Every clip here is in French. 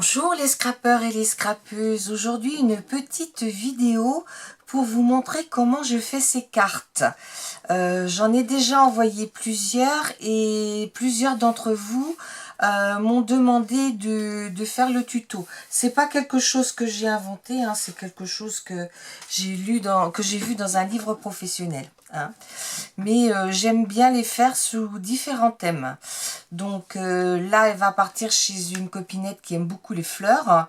Bonjour les scrapeurs et les scrapeuses, aujourd'hui une petite vidéo pour vous montrer comment je fais ces cartes. J'en ai déjà envoyé plusieurs et plusieurs d'entre vous m'ont demandé de faire le tuto. C'est pas quelque chose que j'ai inventé, hein, c'est quelque chose que j'ai vu dans un livre professionnel. Hein. Mais j'aime bien les faire sous différents thèmes. Donc là, elle va partir chez une copinette qui aime beaucoup les fleurs.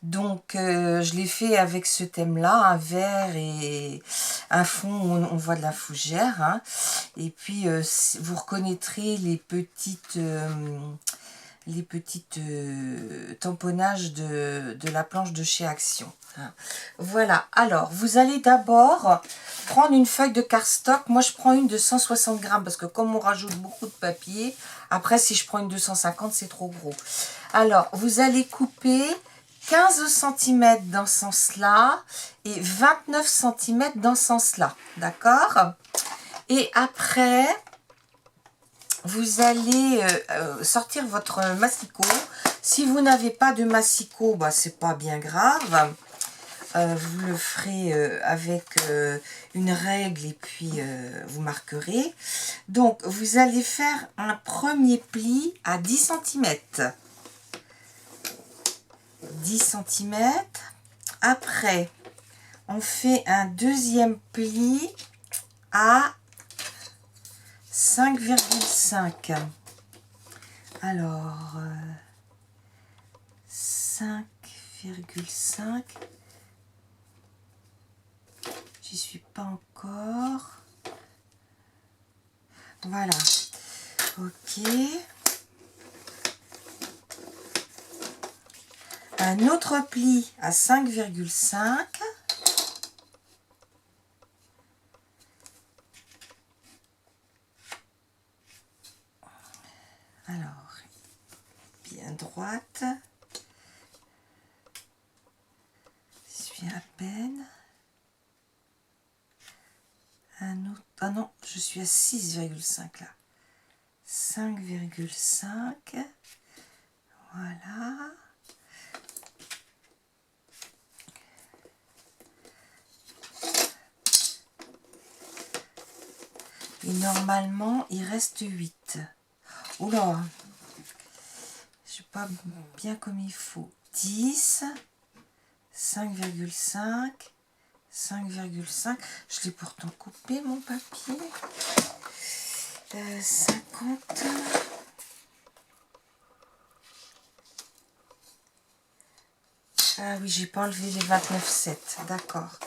Donc je l'ai fait avec ce thème-là, un vert et un fond où on voit de la fougère. Hein. Et puis vous reconnaîtrez les petites tamponnages de la planche de chez Action. Voilà, alors vous allez d'abord prendre une feuille de cardstock. Moi je prends une de 160 grammes parce que comme on rajoute beaucoup de papier, après si je prends une 250 c'est trop gros. Alors vous allez couper 15 cm dans ce sens-là et 29 cm dans ce sens-là, d'accord? Et après vous allez sortir votre massicot. Si vous n'avez pas de massicot, bah, c'est pas bien grave. Vous le ferez avec une règle et puis vous marquerez. Donc, vous allez faire un premier pli à 10 cm. 10 cm. Après, on fait un deuxième pli à 5,5. Alors, 5,5. J'y suis pas encore. Voilà. Ok. Un autre pli à 5,5. Alors, bien droite. Je suis à peine. Un autre. Ah non, je suis à 6,5 là. 5,5. Voilà. Et normalement, il reste 8. Oula, je suis pas bien comme il faut. 10, 5,5, 5,5. Je l'ai pourtant coupé mon papier. 50. Ah oui, j'ai pas enlevé les 29,7. D'accord.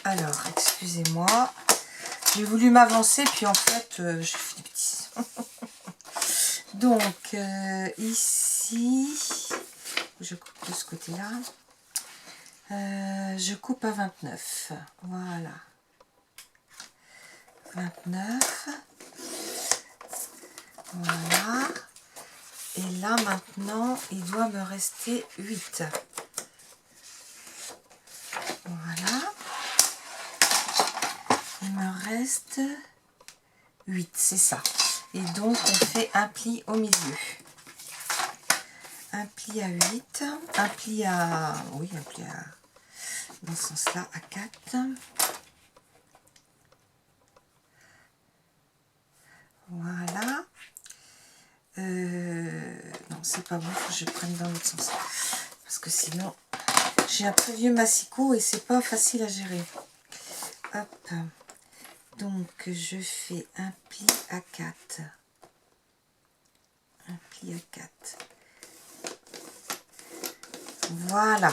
Alors, excusez-moi. J'ai voulu m'avancer, puis en fait, j'ai fait des petits. Donc, ici, je coupe de ce côté-là. Je coupe à 29. Voilà. 29. Voilà. Et là, maintenant, il doit me rester 8. Voilà. Il me reste 8, c'est ça. Et donc, on fait un pli au milieu. Un pli à 8. Un pli à... Oui, un pli à... Dans ce sens-là, à 4. Voilà. Non, c'est pas bon, faut que je prenne dans l'autre sens. Parce que sinon, j'ai un très vieux massicot et c'est pas facile à gérer. Hop. Donc, je fais un pli à 4. Un pli à 4. Voilà.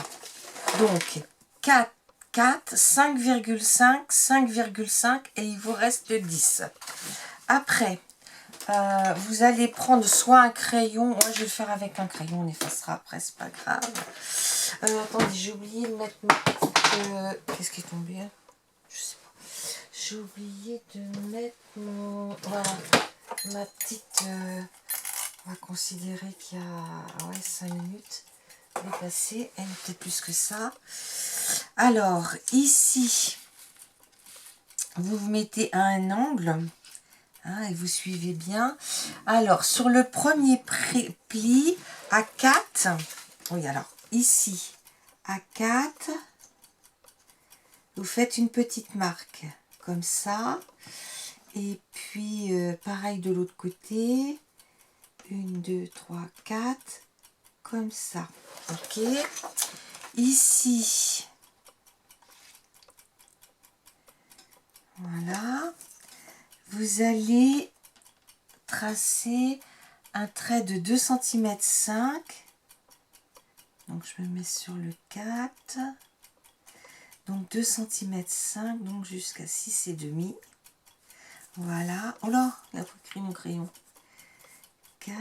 Donc, 4, 4, 5,5, 5,5 et il vous reste 10. Après, vous allez prendre soit un crayon. Moi, je vais le faire avec un crayon. On effacera après, c'est pas grave. Attendez, j'ai oublié de mettre ma petite... Qu'est-ce qui est tombé? Je sais pas. J'ai oublié de mettre mon... Voilà, ma petite... on va considérer qu'il y a 5 minutes dépassées. Elle est peut-être plus que ça. Alors, ici, vous vous mettez à un angle. Hein, et vous suivez bien. Alors, sur le premier pli à 4... Oui, alors, ici à 4, vous faites une petite marque comme ça. Et puis pareil de l'autre côté. 1, 2, 3, 4. Comme ça. Ok. Ici. Voilà. Vous allez tracer un trait de 2 cm 5. Donc je me mets sur le 4. Donc 2 cm 5, donc jusqu'à 6,5. Voilà. Oh là, il a pris mon crayon. 4.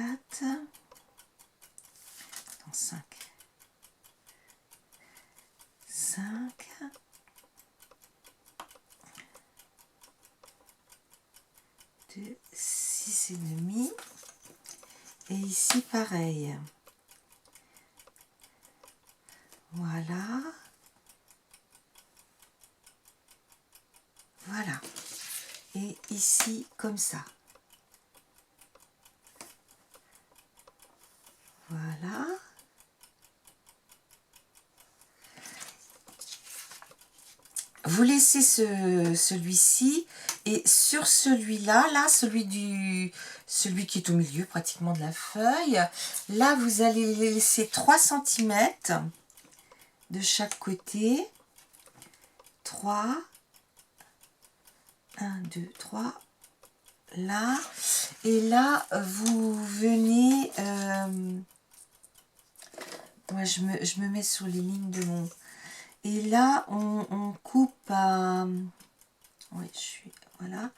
Attends, 5. 5. De 6,5. Et ici pareil. Voilà. Voilà. Et ici comme ça. Voilà. Vous laissez celui-ci et sur celui-là, celui qui est au milieu pratiquement de la feuille, là vous allez laisser 3 cm de chaque côté. 3, 1, 2, 3, là. Et là, vous venez... moi, je me mets sur les lignes de mon... Et là, on coupe à... Oui, je suis... Voilà.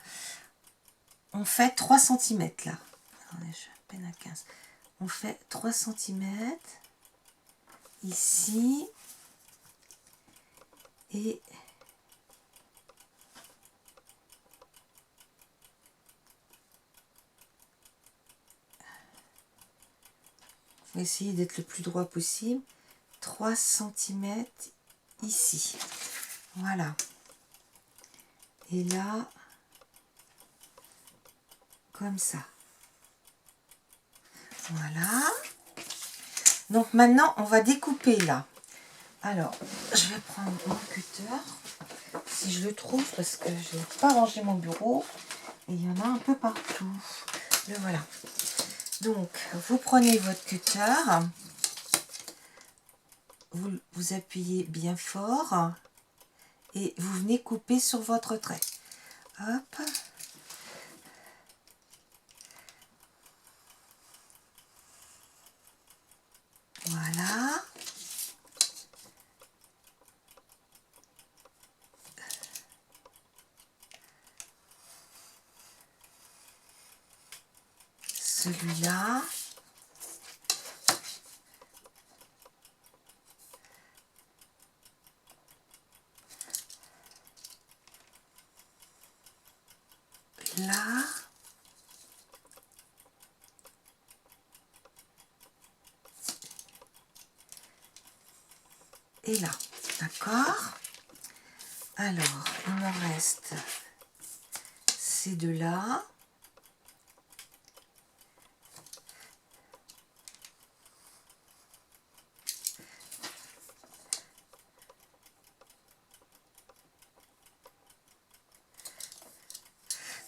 On fait 3 cm là. Attendez, je suis à peine à 15. On fait 3 cm ici. Et... on va essayer d'être le plus droit possible. 3 cm ici. Voilà. Et là, comme ça. Voilà. Donc maintenant, on va découper là. Alors, je vais prendre mon cutter, si je le trouve, parce que je n'ai pas rangé mon bureau. Et il y en a un peu partout. Le voilà. Donc, vous prenez votre cutter. Vous appuyez bien fort. Et vous venez couper sur votre trait. Hop. Voilà. Celui-là. Là. Et là. D'accord? Alors, il me reste ces deux-là.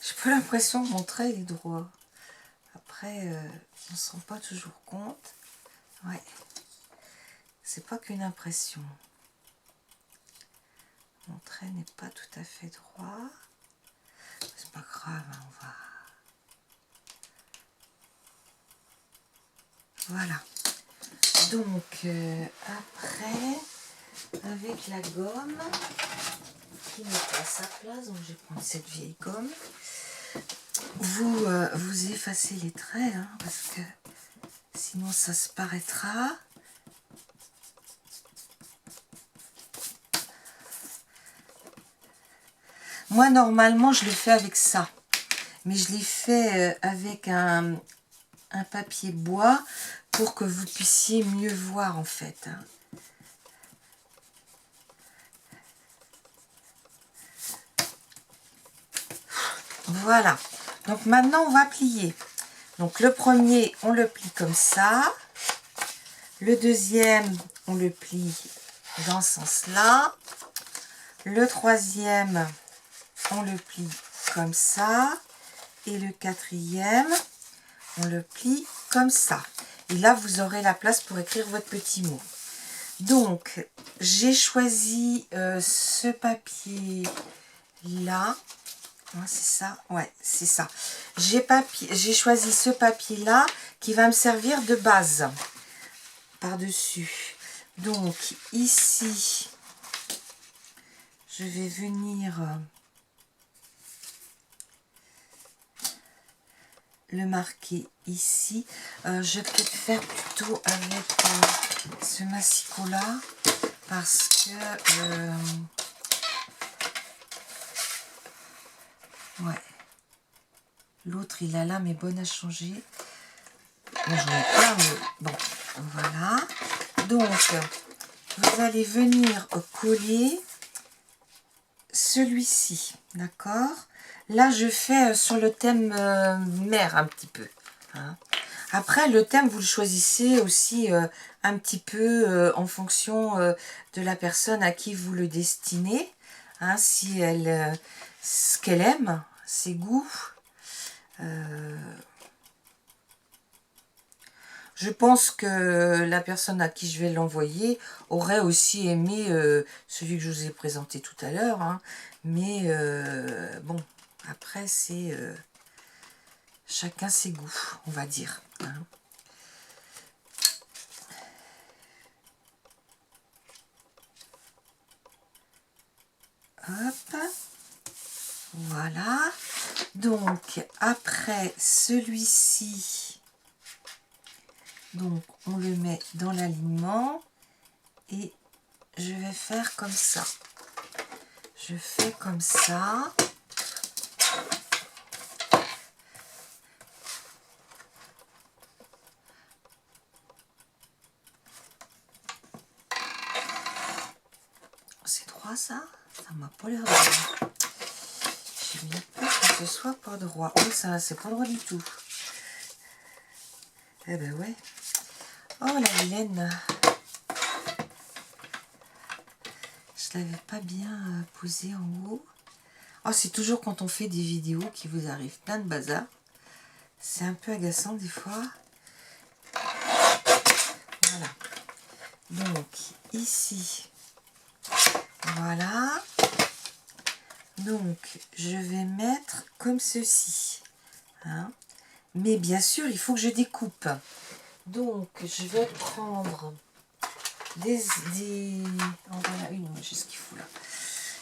J'ai pas l'impression que mon trait est droit. Après, on ne se rend pas toujours compte. Ouais. C'est pas qu'une impression. Mon trait n'est pas tout à fait droit. C'est pas grave, hein, on va... Voilà. Donc, après, avec la gomme, qui n'est pas à sa place, donc je vais prendre cette vieille gomme. Vous effacez les traits, hein, parce que sinon ça se paraîtra. Moi, normalement, je le fais avec ça. Mais je l'ai fait avec un papier bois pour que vous puissiez mieux voir, en fait. Voilà. Donc, maintenant, on va plier. Donc, le premier, on le plie comme ça. Le deuxième, on le plie dans ce sens-là. Le troisième, on le plie comme ça. Et le quatrième, on le plie comme ça. Et là, vous aurez la place pour écrire votre petit mot. Donc, j'ai choisi ce papier-là. C'est ça? Ouais, c'est ça. J'ai choisi ce papier-là qui va me servir de base par-dessus. Donc, ici, je vais venir le marquer ici. Je vais peut-être faire plutôt avec ce massicot-là parce que... ouais. L'autre, il a l'âme est bonne à changer. Bon, j'en ai pas, mais bon, voilà. Donc, vous allez venir coller celui-ci, d'accord? Là, je fais sur le thème mer un petit peu. Hein. Après, le thème, vous le choisissez aussi un petit peu en fonction de la personne à qui vous le destinez. Hein, si elle, ce qu'elle aime, ses goûts. Je pense que la personne à qui je vais l'envoyer aurait aussi aimé celui que je vous ai présenté tout à l'heure. Hein. Mais bon, après, c'est chacun ses goûts, on va dire. Hein. Hop, voilà. Donc, après celui-ci, donc on le met dans l'alignement et je vais faire comme ça. Je fais comme ça. C'est droit ça? Ça m'a pas l'air droit. J'ai bien peur que ce soit pas droit. Oh, ça, c'est pas droit du tout. Eh ben ouais. Oh la vilaine. Je l'avais pas bien posé en haut. Oh, c'est toujours quand on fait des vidéos qu'il vous arrive plein de bazar. C'est un peu agaçant des fois. Voilà. Donc, ici. Voilà. Donc, je vais mettre comme ceci. Hein. Mais bien sûr, il faut que je découpe. Donc, je vais prendre des... Oh, voilà une, j'ai ce qu'il faut là.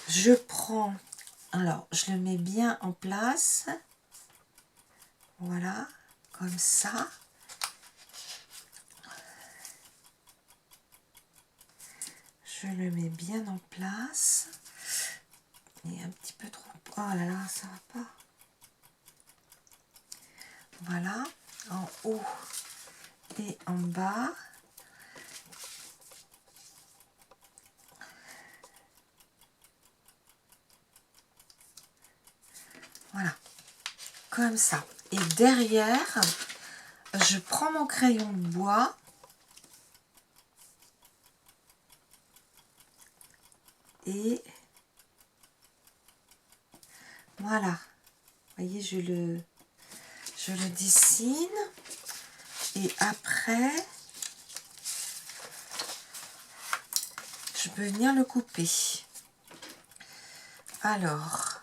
Je prends... Alors, je le mets bien en place. Voilà, comme ça. Je le mets bien en place. Il est un petit peu trop... Oh là là, ça va pas. Voilà, en haut et en bas. Voilà, comme ça. Et derrière, je prends mon crayon de bois. Et voilà. Vous voyez, je le dessine. Et après, je peux venir le couper. Alors,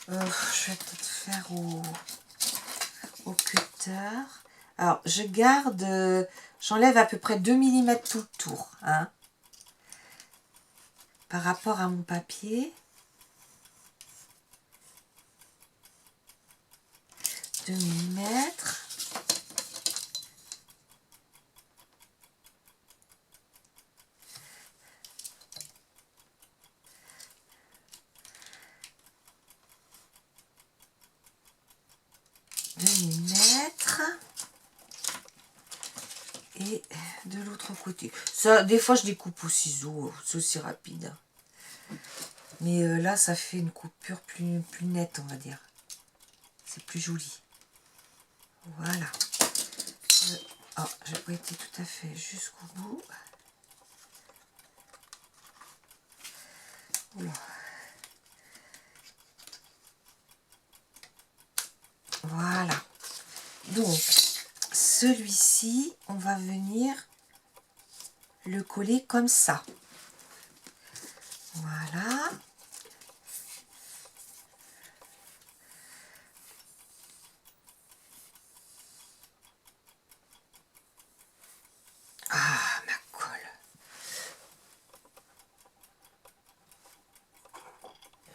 je vais peut-être faire au cutter. Alors, je garde, j'enlève à peu près 2 mm tout le tour. Hein, par rapport à mon papier. 2 mm. Et de l'autre côté. Ça, des fois, je découpe au ciseau, c'est aussi rapide. Mais là, ça fait une coupure plus nette, on va dire. C'est plus joli. Voilà. Oh, j'ai pas été tout à fait jusqu'au bout. Oula. Voilà. Donc, celui-ci, on va venir le coller comme ça. Voilà. Ah, ma colle.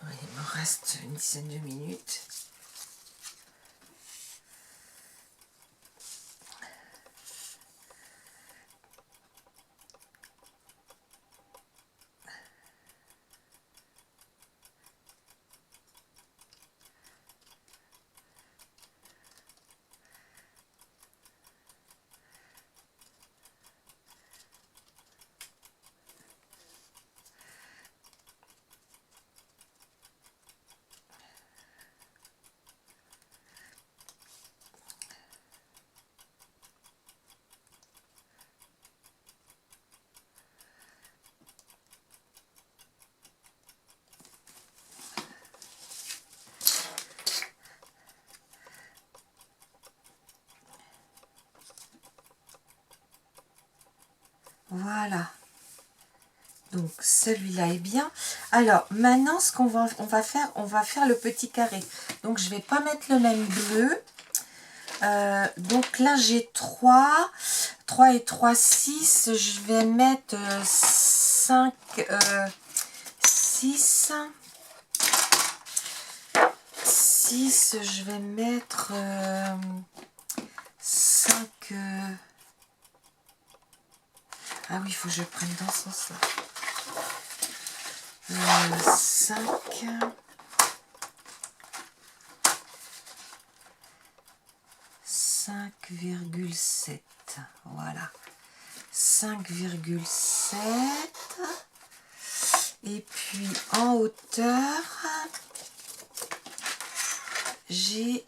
Oui, il me reste une dizaine de minutes. Voilà. Donc celui-là est bien. Alors maintenant ce qu'on va faire, on va faire le petit carré. Donc je vais pas mettre le même bleu. Donc là j'ai 3 et 3, 6. Je vais mettre 5, 6. 6, je vais mettre 5. Ah oui, il faut que je prenne dans ce sens-là. 5. 5,7. Voilà. 5,7. Et puis en hauteur, j'ai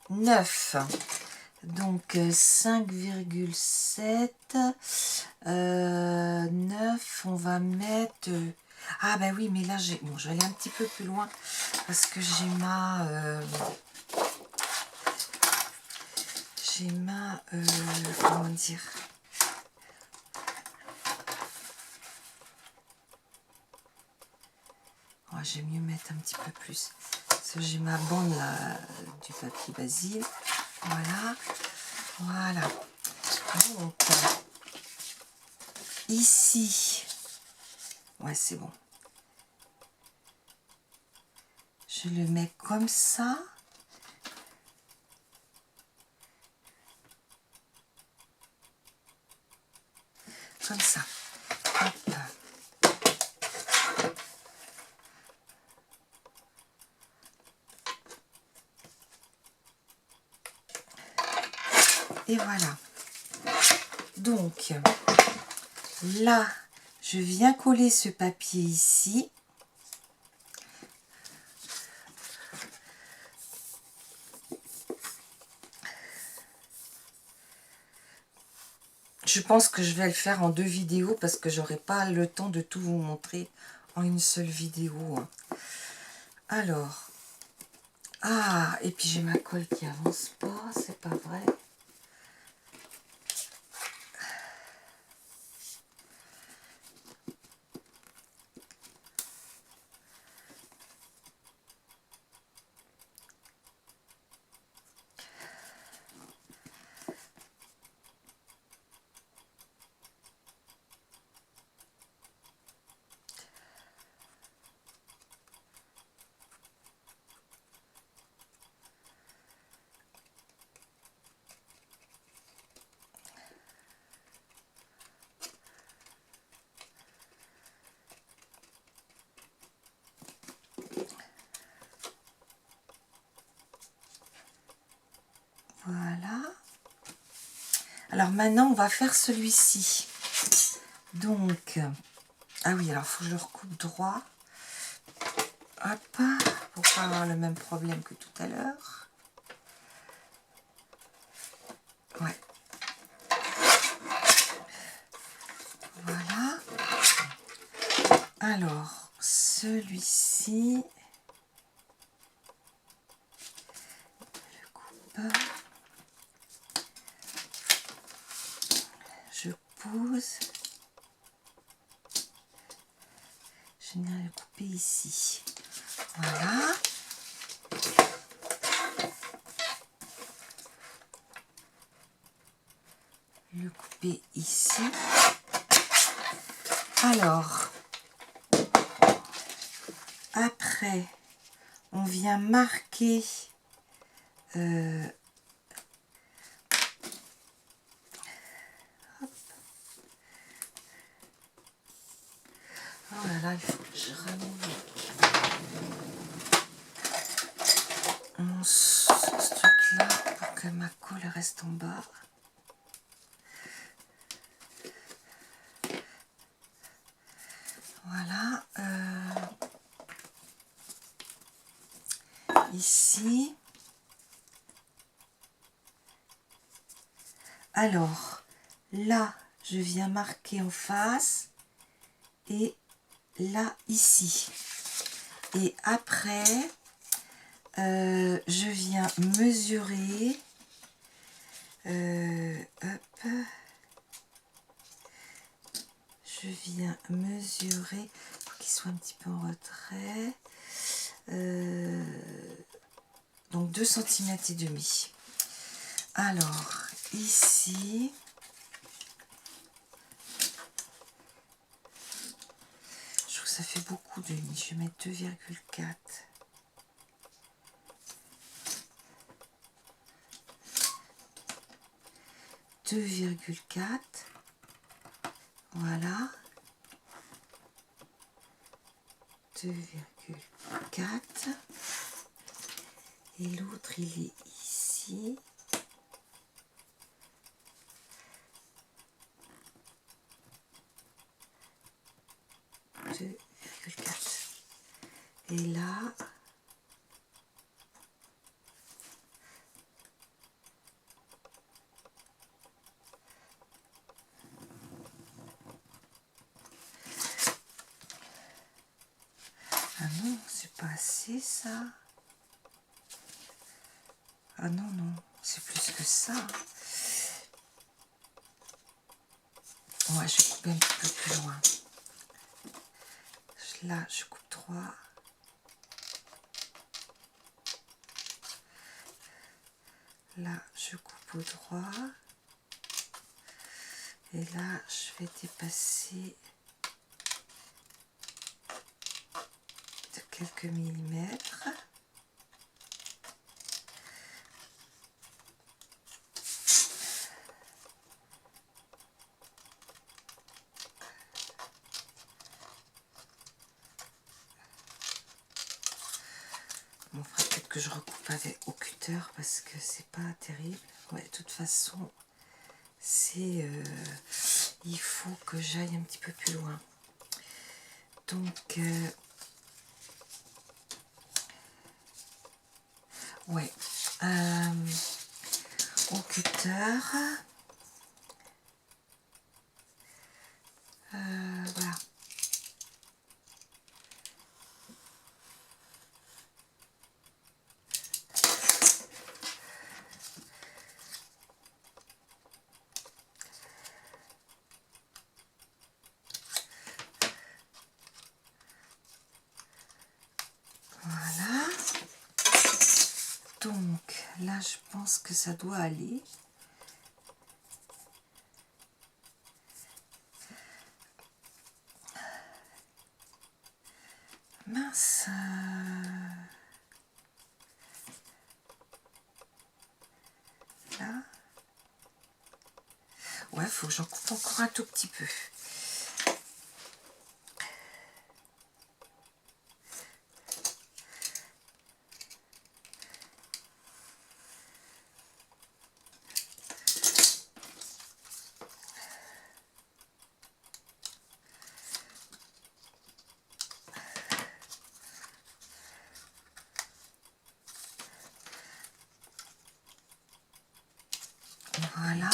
9. Donc 5,7. 9, on va mettre... Ah ben oui, mais là, bon, je vais aller un petit peu plus loin parce que j'ai ma... comment dire? Oh, j'ai mieux mettre un petit peu plus. Parce que j'ai ma bande là, du papier Basile. Voilà. Voilà. Donc, ici, ouais, c'est bon. Je le mets comme ça. Comme ça. Hop. Et voilà. Donc, là, je viens coller ce papier ici. Je pense que je vais le faire en 2 vidéos parce que j'aurai pas le temps de tout vous montrer en une seule vidéo. Alors, ah, et puis j'ai ma colle qui avance pas, c'est pas vrai. Voilà. Alors maintenant, on va faire celui-ci. Donc, ah oui, alors il faut que je le recoupe droit. Hop, pour pas avoir le même problème que tout à l'heure. Ouais. Voilà. Alors, celui-ci, le coupe, je pose, je viens le couper ici. Voilà. Le couper ici. Alors, après, on vient marquer oh là là, il faut que je ramène ce truc là pour que ma colle reste en bas. Voilà. Ici. Alors, là, je viens marquer en face et là, ici. Et après, je viens mesurer. Hop. Je viens mesurer pour qu'il soit un petit peu en retrait. Donc 2 cm et demi. Alors, ici, je trouve que ça fait beaucoup de demi. Je vais mettre 2,4. Voilà. 2,4. Et l'autre, il est ici. Et là, ah non, c'est pas assez ça. Ah non, non, c'est plus que ça. Ouais, je vais couper un petit peu plus loin. Là, je coupe 3. Là, je coupe au droit. Et là, je vais dépasser de quelques millimètres. Bon, il faudra peut-être que je recoupe au cutter parce que c'est pas terrible. Ouais, de toute façon, c'est il faut que j'aille un petit peu plus loin. Donc, ouais, au cutter, voilà. Voilà. Donc, là, je pense que ça doit aller. Mince. Là. Ouais, il faut que j'en coupe encore un tout petit peu. Voilà.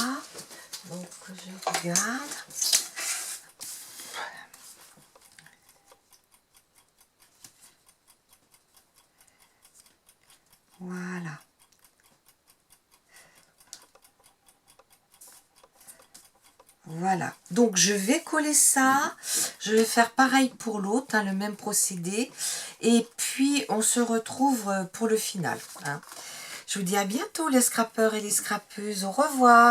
Donc, je regarde. Voilà. Voilà, donc je vais coller ça, je vais faire pareil pour l'autre, hein, le même procédé, et puis on se retrouve pour le final. Hein. Je vous dis à bientôt les scrappeurs et les scrappeuses, au revoir.